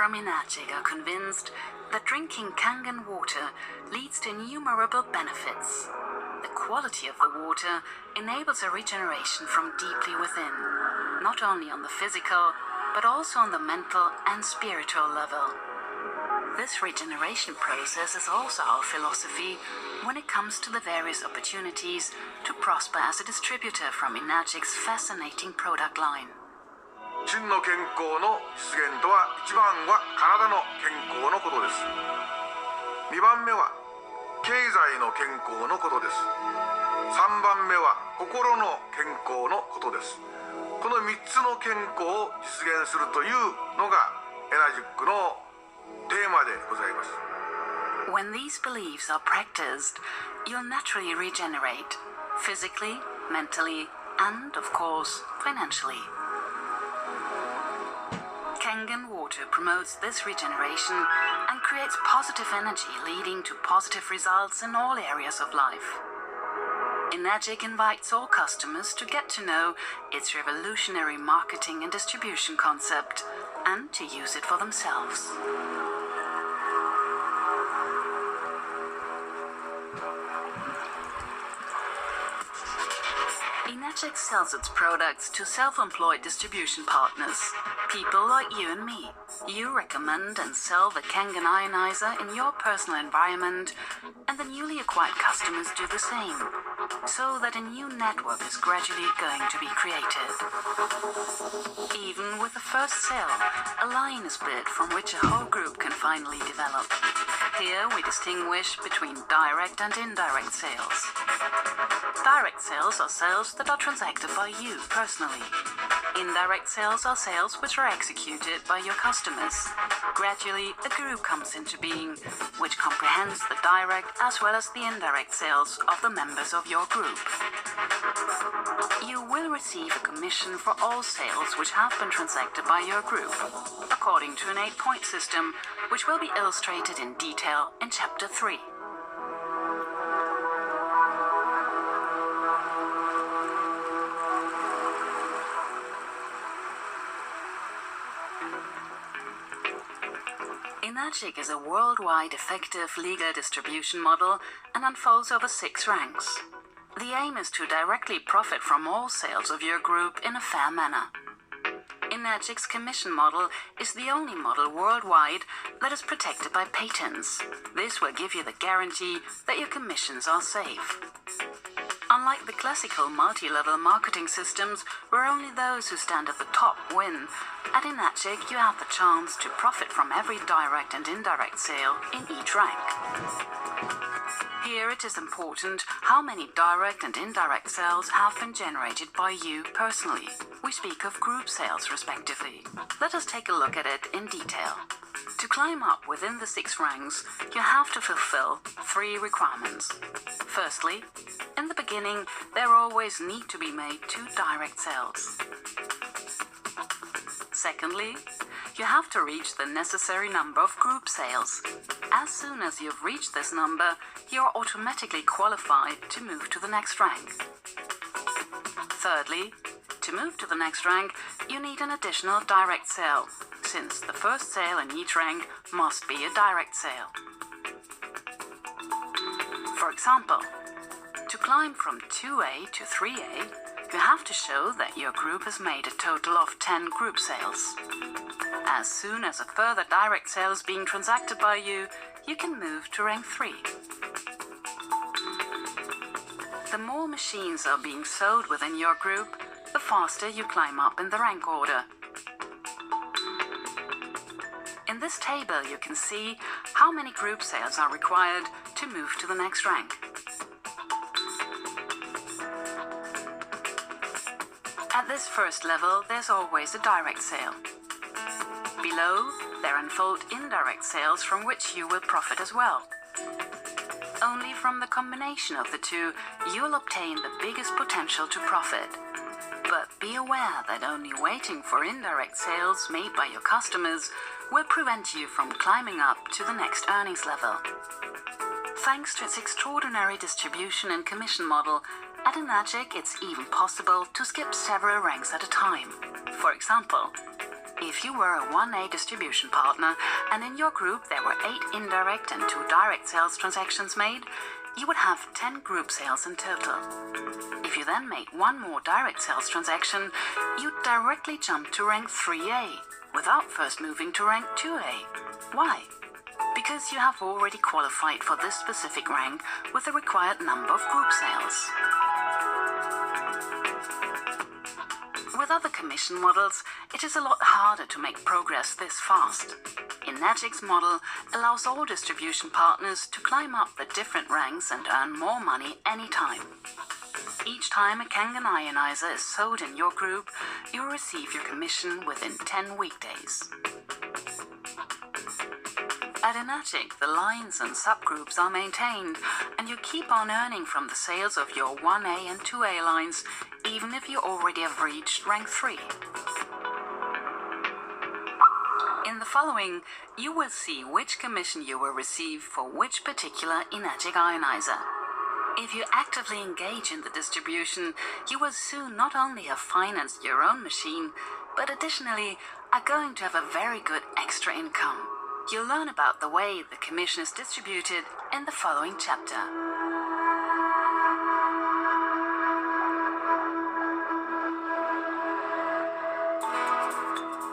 from Enagic are convinced that drinking Kangen water leads to innumerable benefits. The quality of the water enables a regeneration from deeply within, not only on the physical, but also on the mental and spiritual level. This regeneration process is also our philosophy when it comes to the various opportunities to prosper as a distributor from Enagic's fascinating product line. 真の健康の実現とは、1番は体の健康のことです。2番目は経済の健康のことです。3番目は心の健康のことです。この3つの健康を実現するというのがエナジックのテーマでございます。When these beliefs are practiced, you'll naturally regenerate, physically, mentally, and, of course, financially. Kangen water promotes this regeneration and creates positive energy, leading to positive results in all areas of life. Enagic invites all customers to get to know its revolutionary marketing and distribution concept and to use it for themselves. Enagic sells its products to self-employed distribution partners, people like you and me. You recommend and sell the Kangen ionizer in your personal environment, and the newly acquired customers do the same, so that a new network is gradually going to be created. Even with the first sale, a line is built from which a whole group can finally develop. Here we distinguish between direct and indirect sales. Direct sales are sales that are transacted by you personally. Indirect sales are sales which are executed by your customers. Gradually, a group comes into being, which comprehends the direct as well as the indirect sales of the members of your group. You will receive a commission for all sales which have been transacted by your group, according to an 8-point system, which will be illustrated in detail in Chapter 3. Enagic is a worldwide effective legal distribution model and unfolds over 6 ranks. The aim is to directly profit from all sales of your group in a fair manner. Enagic's commission model is the only model worldwide that is protected by patents. This will give you the guarantee that your commissions are safe. Unlike the classical multi-level marketing systems, where only those who stand at the top win, at Enagic you have the chance to profit from every direct and indirect sale in each rank. Here it is important how many direct and indirect sales have been generated by you personally. We speak of group sales respectively. Let us take a look at it in detail. To climb up within the 6 ranks, you have to fulfill 3 requirements. Firstly, in the beginning, there always need to be made 2 direct sales. Secondly, you have to reach the necessary number of group sales. As soon as you've reached this number, you are automatically qualified to move to the next rank. Thirdly, to move to the next rank, you need an additional direct sale, since the first sale in each rank must be a direct sale. For example, to climb from 2A to 3A, you have to show that your group has made a total of 10 group sales. As soon as a further direct sale is being transacted by you, you can move to rank 3. The more machines are being sold within your group, the faster you climb up in the rank order. In this table you can see how many group sales are required to move to the next rank. At this first level, there's always a direct sale. Below, there unfold indirect sales from which you will profit as well. Only from the combination of the two, you'll obtain the biggest potential to profit. But be aware that only waiting for indirect sales made by your customers will prevent you from climbing up to the next earnings level. Thanks to its extraordinary distribution and commission model, at Enagic it's even possible to skip several ranks at a time. For example, If you were a 1A distribution partner and in your group there were 8 indirect and 2 direct sales transactions made, you would have 10 group sales in total. If you then made one more direct sales transaction, you'd directly jump to rank 3A without first moving to rank 2A. Why? Because you have already qualified for this specific rank with the required number of group sales. With other commission models, it is a lot harder to make progress this fast. Enagic's model allows all distribution partners to climb up the different ranks and earn more money anytime. Each time a Kangen ionizer is sold in your group, you will receive your commission within 10 weekdays. At Enagic, the lines and subgroups are maintained, and you keep on earning from the sales of your 1A and 2A lines, even if you already have reached rank 3. In the following, you will see which commission you will receive for which particular Enagic ionizer. If you actively engage in the distribution, you will soon not only have financed your own machine, but additionally are going to have a very good extra income. You'll learn about the way the commission is distributed in the following chapter.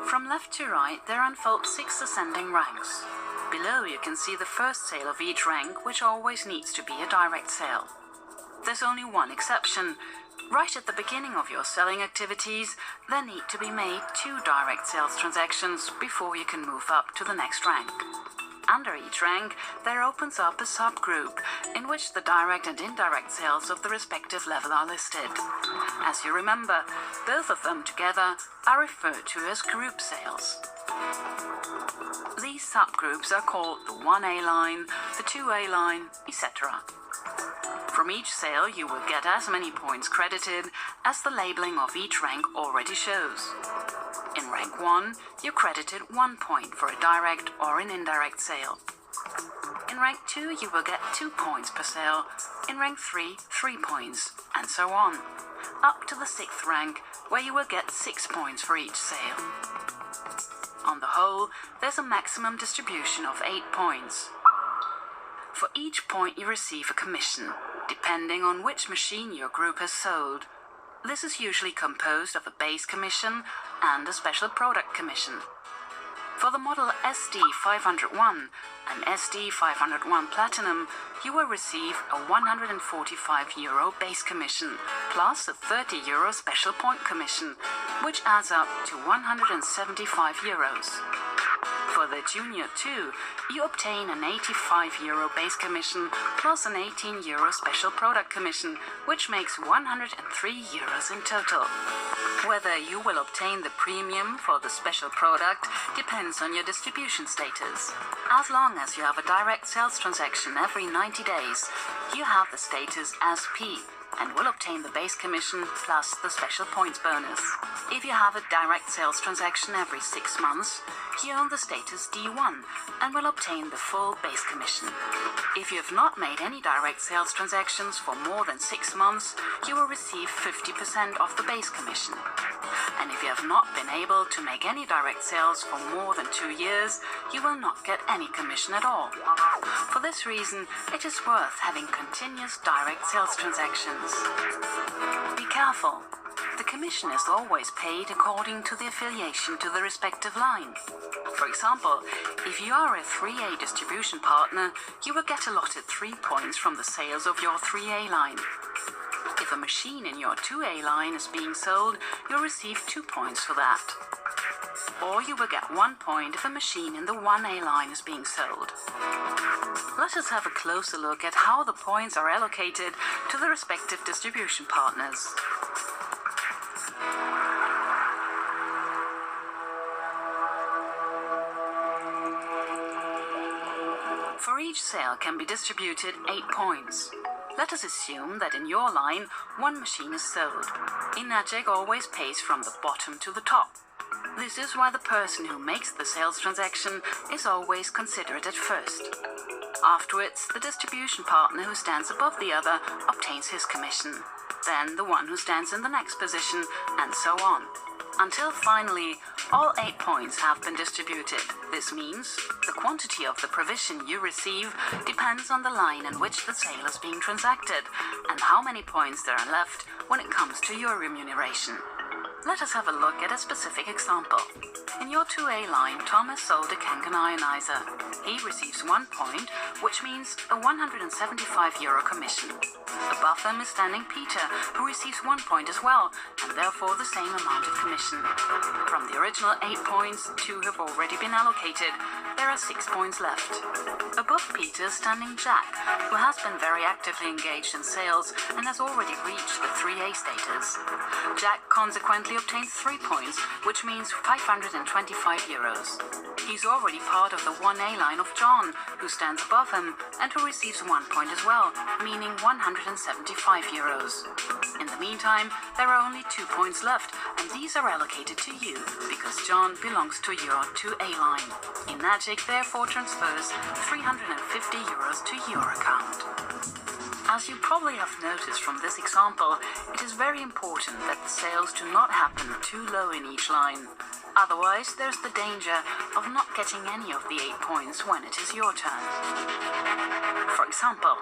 From left to right, there unfold 6 ascending ranks. Below you can see the first sale of each rank, which always needs to be a direct sale. There's only one exception. Right at the beginning of your selling activities, there need to be made 2 direct sales transactions before you can move up to the next rank. Under each rank, there opens up a subgroup in which the direct and indirect sales of the respective level are listed. As you remember, both of them together are referred to as group sales. These subgroups are called the 1A line, the 2A line, etc. From each sale, you will get as many points credited as the labeling of each rank already shows. In rank 1, you're credited 1 point for a direct or an indirect sale. In rank 2, you will get 2 points per sale. In rank 3, 3 points, and so on, up to the 6th rank, where you will get 6 points for each sale. On the whole, there's a maximum distribution of 8 points. For each point you receive a commission, depending on which machine your group has sold. This is usually composed of a base commission and a special product commission. For the model SD501 and SD501 Platinum, you will receive a €145 base commission, plus a €30 special point commission, which adds up to €175. For the Junior 2, you obtain an €85 base commission plus an €18 special product commission, which makes €103 in total. Whether you will obtain the premium for the special product depends on your distribution status. As long as you have a direct sales transaction every 90 days, you have the status as P and will obtain the base commission plus the special points bonus. If you have a direct sales transaction every 6 months, you earn the status D1 and will obtain the full base commission. If you have not made any direct sales transactions for more than 6 months, you will receive 50% of the base commission. And if you have not been able to make any direct sales for more than 2 years, you will not get any commission at all. For this reason, it is worth having continuous direct sales transactions. Be careful. The commission is always paid according to the affiliation to the respective line. For example, if you are a 3A distribution partner, you will get allotted 3 points from the sales of your 3A line. If a machine in your 2A line is being sold, you'll receive 2 points for that. Or you will get 1 point if a machine in the 1A line is being sold. Let us have a closer look at how the points are allocated to the respective distribution partners. For each sale can be distributed 8 points. Let us assume that in your line, 1 machine is sold. Enagic always pays from the bottom to the top. This is why the person who makes the sales transaction is always considered at first. Afterwards, the distribution partner who stands above the other obtains his commission. Then the one who stands in the next position, and so on. until finally all 8 points have been distributed. This means the quantity of the provision you receive depends on the line in which the sale is being transacted and how many points there are left when it comes to your remuneration. Let us have a look at a specific example. In your 2A line, Thomas sold a Kangen ionizer. He receives 1 point, which means a €175 commission. Above them is standing Peter, who receives 1 point as well, and therefore the same amount of commission. From the original 8 points, 2 have already been allocated. There are 6 points left. Above Peter is standing Jack, who has been very actively engaged in sales and has already reached the 3A status. Jack consequently obtains 3 points, which means €525. He's already part of the 1A line of John, who stands above him and who receives 1 point as well, meaning €175. In the meantime, there are only 2 points left, and these are allocated to you, because John belongs to your 2A line. Enagic therefore transfers €350 to your account. As you probably have noticed from this example, it is very important that the sales do not happen too low in each line. Otherwise, there's the danger of not getting any of the 8 points when it is your turn. For example,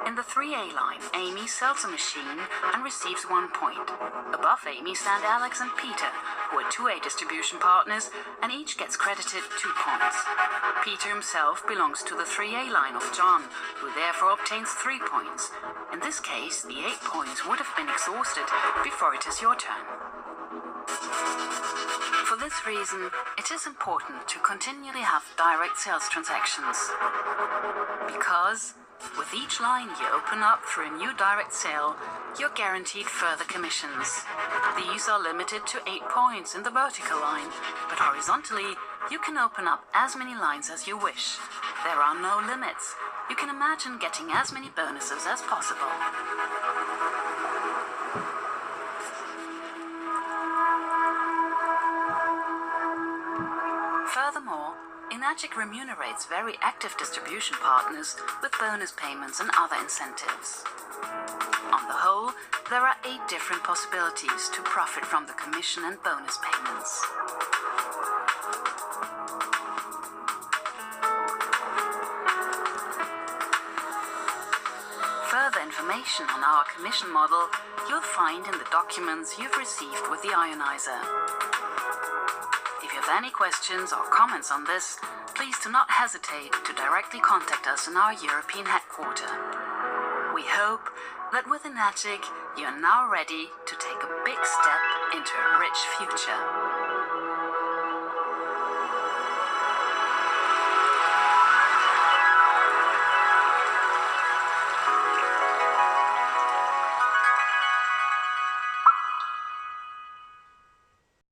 in the 3A line, Amy sells a machine and receives 1 point. Above Amy stand Alex and Peter, who are 2A distribution partners, and each gets credited 2 points. Peter himself belongs to the 3A line of John, who therefore obtains 3 points. In this case, the 8 points would have been exhausted before it is your turn. For this reason, it is important to continually have direct sales transactions. Because with each line you open up through a new direct sale, you're guaranteed further commissions. These are limited to 8 points in the vertical line, but horizontally, you can open up as many lines as you wish. There are no limits. You can imagine getting as many bonuses as possible. Furthermore, Enagic remunerates very active distribution partners with bonus payments and other incentives. On the whole, there are 8 different possibilities to profit from the commission and bonus payments. Further information on our commission model you'll find in the documents you've received with the ionizer. If you have any questions or comments on this, please do not hesitate to directly contact us in our European headquarters. We hope that with Enagic, you are now ready to take a big step into a rich future.